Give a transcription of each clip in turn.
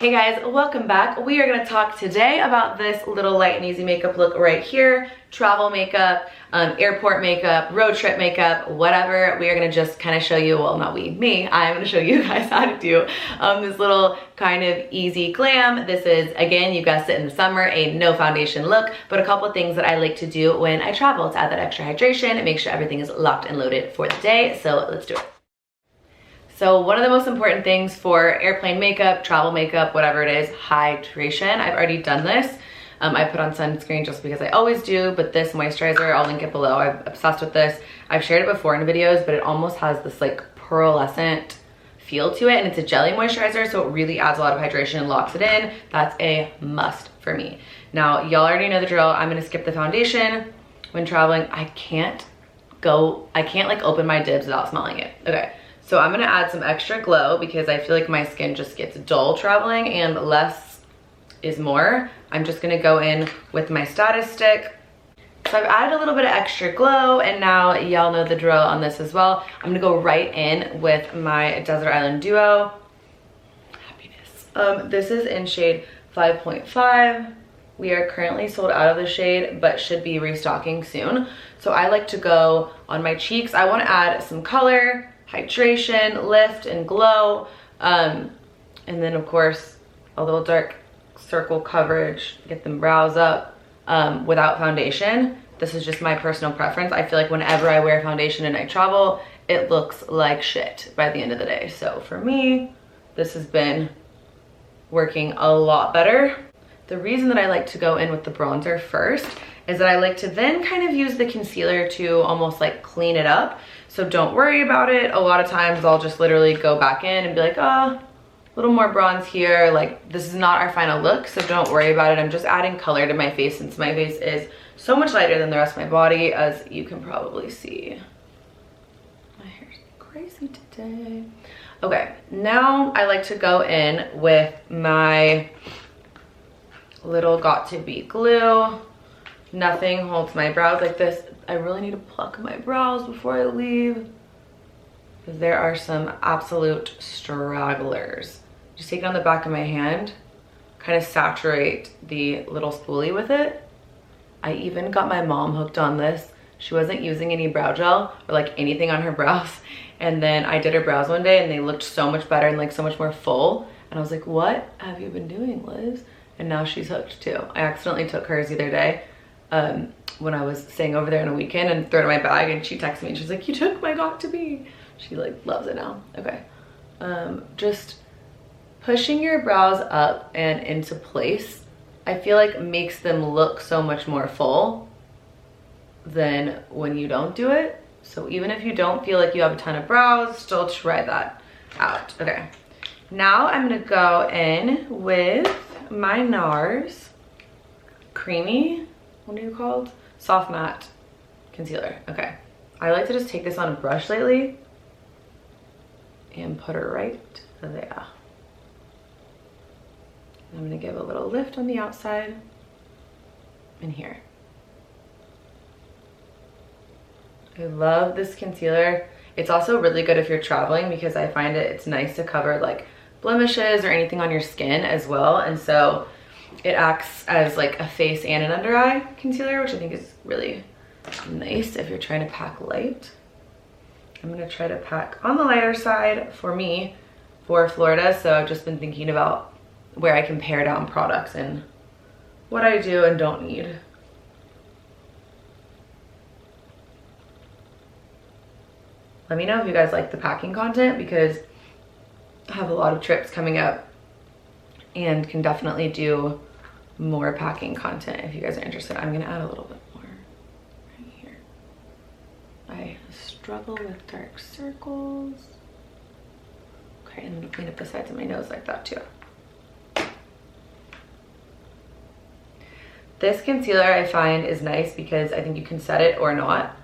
Hey guys, welcome back. We are going to talk today about this little light and easy makeup look right here. Travel makeup, airport makeup, road trip makeup, whatever. We are going to just kind of show you, well not we, me, I'm going to show you guys how to do this little kind of easy glam. This is, again, you guessed it, in the summer, a no foundation look, but a couple of things that I like to do when I travel to add that extra hydration and make sure everything is locked and loaded for the day. So let's do it. So one of the most important things for airplane makeup, travel makeup, whatever it is, hydration. I've already done this. I put on sunscreen just because I always do, but this moisturizer, I'll link it below. I'm obsessed with this. I've shared it before in videos, but it almost has this like pearlescent feel to it, and it's a jelly moisturizer, so it really adds a lot of hydration and locks it in. That's a must for me. Now, y'all already know the drill. I'm gonna skip the foundation. When traveling, I can't like open my DIBS without smelling it. Okay. So I'm gonna add some extra glow because I feel like my skin just gets dull traveling and less is more. I'm just gonna go in with my status stick. So I've added a little bit of extra glow, and now y'all know the drill on this as well. I'm gonna go right in with my Desert Island Duo. Happiness. This is in shade 5.5. We are currently sold out of the shade, but should be restocking soon. So I like to go on my cheeks. I wanna add some color, hydration, lift, and glow, and then of course a little dark circle coverage, get them brows up without foundation. This is just my personal preference. I feel like whenever I wear foundation and I travel, it looks like shit by the end of the day. So for me, this has been working a lot better. The reason that I like to go in with the bronzer first is that I like to then kind of use the concealer to almost like clean it up. So don't worry about it. A lot of times I'll just literally go back in and be like, oh, a little more bronze here. Like, this is not our final look, so don't worry about it. I'm just adding color to my face since my face is so much lighter than the rest of my body, as you can probably see. My hair's crazy today. Okay, now I like to go in with my little Got To Be glue. Nothing holds my brows like this. I really need to pluck my brows before I leave because there are some absolute stragglers. Just take it on the back of my hand, kind of saturate the little spoolie with it. I even got my mom hooked on this. She wasn't using any brow gel or like anything on her brows. And then I did her brows one day and they looked so much better and like so much more full. And I was like, what have you been doing, Liz? And now she's hooked too. I accidentally took hers the other day when I was staying over there on a weekend and threw it in my bag, and she texted me and she's like, you took my Got To Be. She like loves it now. Okay. Just pushing your brows up and into place, I feel like makes them look so much more full than when you don't do it. So even if you don't feel like you have a ton of brows, still try that out. Okay. Now I'm gonna go in with my NARS Creamy, what are you called? Soft Matte Concealer. Okay. I like to just take this on a brush lately and put it right there. I'm gonna give a little lift on the outside and here. I love this concealer. It's also really good if you're traveling because I find it's nice to cover like blemishes or anything on your skin as well. And so it acts as like a face and an under eye concealer, which I think is really nice if you're trying to pack light. I'm gonna try to pack on the lighter side for me for Florida. So I've just been thinking about where I can pare down products and what I do and don't need. Let me know if you guys like the packing content because I have a lot of trips coming up and can definitely do more packing content if you guys are interested. I'm gonna add a little bit more right here. I struggle with dark circles. Okay, I'm gonna clean up the sides of my nose like that too. This concealer I find is nice because I think you can set it or not.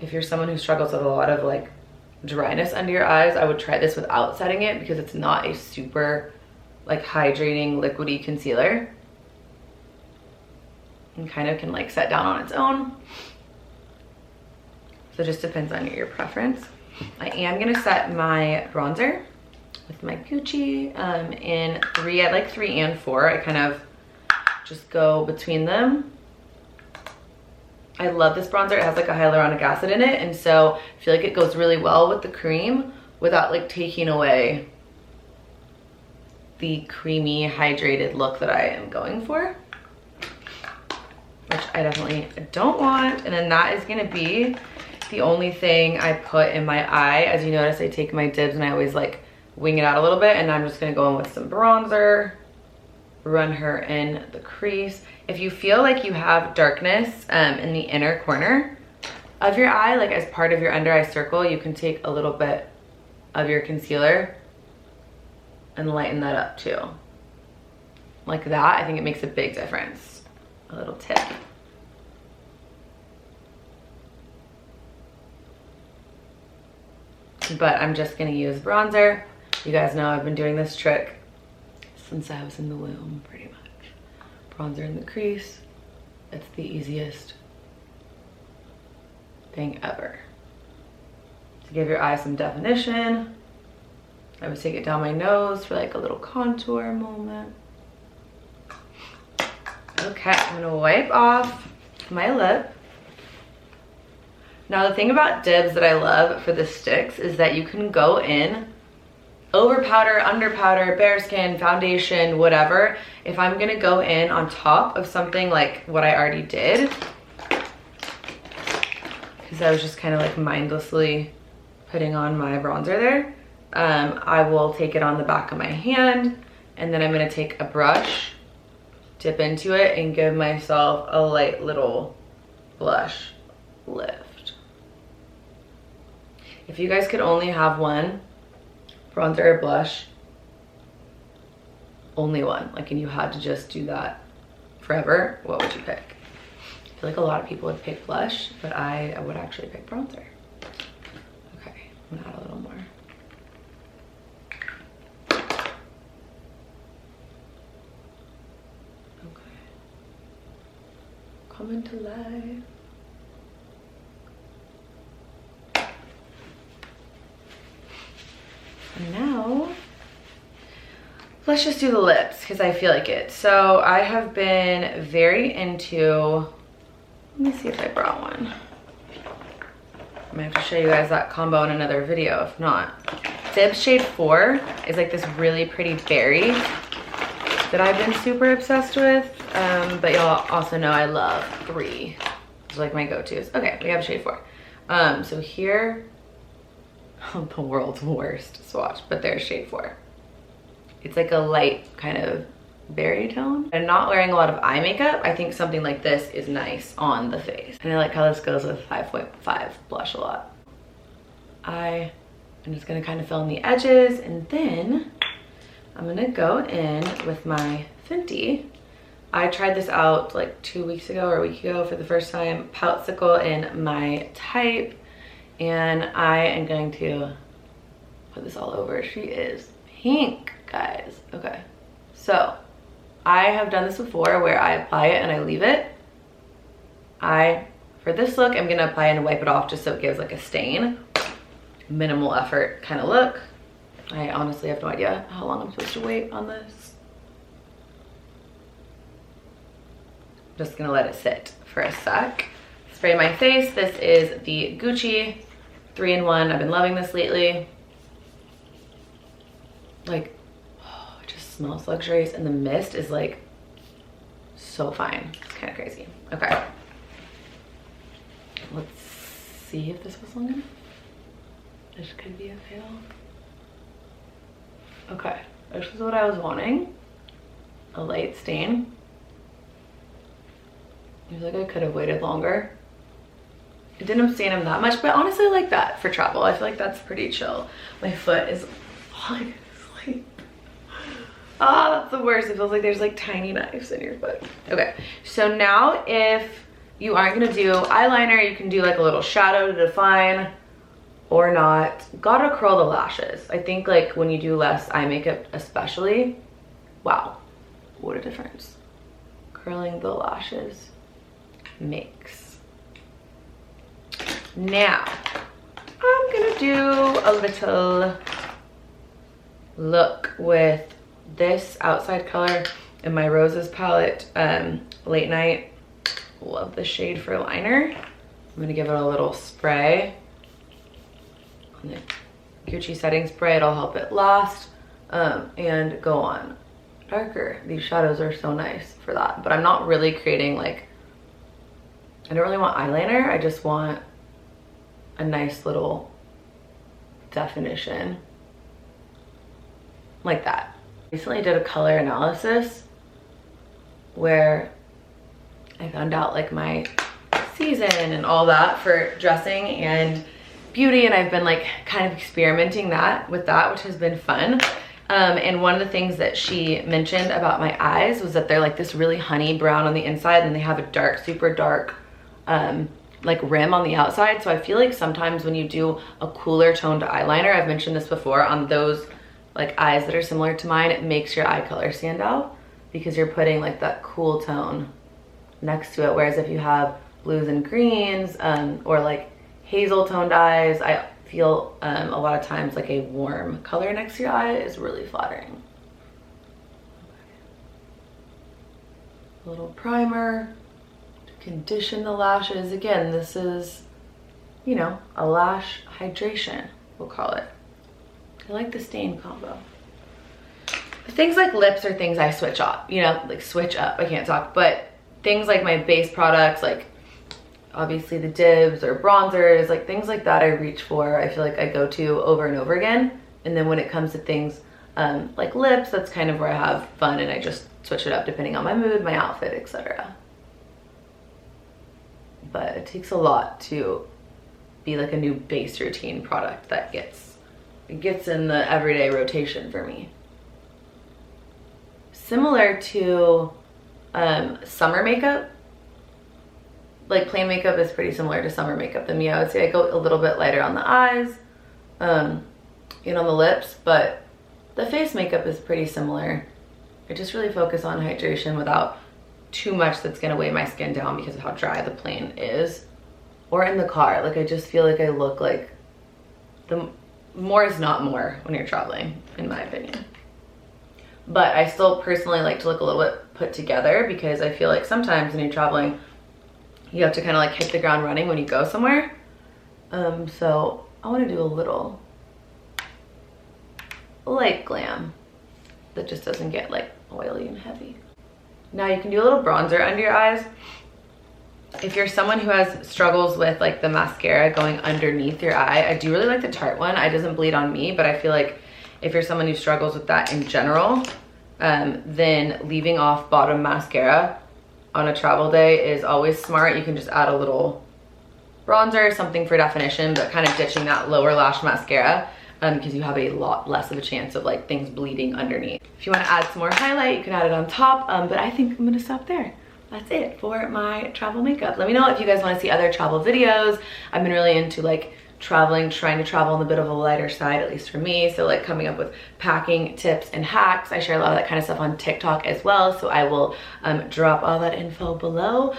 If you're someone who struggles with a lot of like dryness under your eyes, I would try this without setting it because it's not a super like hydrating liquidy concealer and kind of can like set down on its own. So it just depends on your preference. I am gonna set my bronzer with my Gucci in 3. I like 3 and 4. I kind of just go between them. I love this bronzer. It has like a hyaluronic acid in it, and so I feel like it goes really well with the cream without like taking away the creamy, hydrated look that I am going for, which I definitely don't want. And then that is gonna be the only thing I put in my eye. As you notice, I take my DIBS and I always like wing it out a little bit, and I'm just gonna go in with some bronzer, run her in the crease. If you feel like you have darkness in the inner corner of your eye, like as part of your under eye circle, you can take a little bit of your concealer and lighten that up too. Like that, I think it makes a big difference. A little tip. But I'm just gonna use bronzer. You guys know I've been doing this trick since I was in the womb, pretty much. Bronzer in the crease. It's the easiest thing ever. To give your eye some definition, I would take it down my nose for like a little contour moment. Okay, I'm gonna wipe off my lip. Now the thing about DIBS that I love for the sticks is that you can go in over powder, under powder, bare skin, foundation, whatever. If I'm gonna go in on top of something like what I already did, because I was just kind of like mindlessly putting on my bronzer there, I will take it on the back of my hand, and then I'm gonna take a brush, dip into it, and give myself a light little blush lift. If you guys could only have one bronzer or blush, only one, like, and you had to just do that forever, what would you pick? I feel like a lot of people would pick blush, but I would actually pick bronzer. Okay, I'm gonna add a little more. Okay, coming to life. And now, let's just do the lips because I feel like it. So I have been very into, let me see if I brought one. I might have to show you guys that combo in another video, if not. DIBS shade 4 is like this really pretty berry that I've been super obsessed with. But y'all also know I love 3. Those are like my go-tos. Okay, we have shade 4. So here, the world's worst swatch, but there's shade 4. It's like a light kind of berry tone. I'm not wearing a lot of eye makeup. I think something like this is nice on the face. And I like how this goes with 5.5 blush a lot. I'm just gonna kind of fill in the edges, and then I'm gonna go in with my Fenty. I tried this out like 2 weeks ago or a week ago for the first time. Poutsicle in my type. And I am going to put this all over. She is pink, guys. Okay, so I have done this before where I apply it and I leave it. For this look, I'm gonna apply it and wipe it off just so it gives like a stain. Minimal effort kind of look. I honestly have no idea how long I'm supposed to wait on this. Just gonna let it sit for a sec. Spray my face. This is the Gucci 3-in-1. I've been loving this lately. Like, oh, it just smells luxurious, and the mist is like so fine. It's kind of crazy. Okay, let's see if this was long enough. This could be a fail. Okay, this is what I was wanting. A light stain. I feel like I could have waited longer. It didn't stain them that much, but honestly I like that for travel. I feel like that's pretty chill. My foot is falling asleep. Ah, that's the worst. It feels like there's like tiny knives in your foot. Okay, so now if you aren't gonna do eyeliner, you can do like a little shadow to define or not. Gotta curl the lashes. I think like when you do less eye makeup especially, wow, what a difference curling the lashes makes. Now, I'm gonna do a little look with this outside color in my Roses palette, Late Night. Love the shade for liner. I'm gonna give it a little spray on the Gucci setting spray. It'll help it last, and go on darker. These shadows are so nice for that, but I'm not really creating like, I don't really want eyeliner. I just want a nice little definition like that. Recently did a color analysis where I found out like my season and all that for dressing and beauty, and I've been like kind of experimenting with that, which has been fun. And one of the things that she mentioned about my eyes was that they're like this really honey brown on the inside, and they have a dark, super dark like rim on the outside. So I feel like sometimes when you do a cooler toned eyeliner, I've mentioned this before, on those like eyes that are similar to mine, it makes your eye color stand out because you're putting like that cool tone next to it. Whereas if you have blues and greens, or like hazel toned eyes, I feel a lot of times like a warm color next to your eye is really flattering. A little primer to condition the lashes. Again, this is, you know, a lash hydration, we'll call it. I like the stain combo. Things like lips are things I switch up, you know, like switch up, I can't talk, but things like my base products, like obviously the DIBS or bronzers, like things like that I reach for. I feel like I go to over and over again. And then when it comes to things like lips, that's kind of where I have fun and I just switch it up depending on my mood, my outfit, etc. But it takes a lot to be like a new base routine product that gets in the everyday rotation for me. Similar to summer makeup, like plain makeup is pretty similar to summer makeup. Then yeah, I would say I go a little bit lighter on the eyes, and on the lips, but the face makeup is pretty similar. I just really focus on hydration without too much that's gonna weigh my skin down because of how dry the plain is. Or in the car, like I just feel like I look like, the more is not more when you're traveling, in my opinion. But I still personally like to look a little bit put together because I feel like sometimes when you're traveling, you have to kind of like hit the ground running when you go somewhere. So I want to do a little light glam that just doesn't get like oily and heavy. Now you can do a little bronzer under your eyes. If you're someone who has struggles with like the mascara going underneath your eye, I do really like the Tarte one. It doesn't bleed on me, but I feel like if you're someone who struggles with that in general, then leaving off bottom mascara on a travel day is always smart. You can just add a little bronzer, something for definition, but kind of ditching that lower lash mascara because you have a lot less of a chance of like things bleeding underneath. If you want to add some more highlight, you can add it on top, but I think I'm gonna stop there. That's it for my travel makeup. Let me know if you guys want to see other travel videos. I've been really into like traveling, trying to travel on the bit of a lighter side, at least for me. So like coming up with packing tips and hacks. I share a lot of that kind of stuff on TikTok as well. So I will drop all that info below.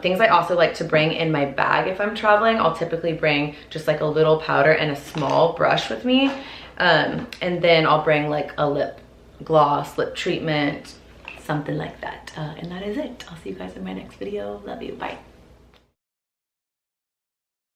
Things I also like to bring in my bag if I'm traveling. I'll typically bring just like a little powder and a small brush with me. And then I'll bring like a lip gloss, lip treatment, something like that. And that is it. I'll see you guys in my next video. Love you. Bye.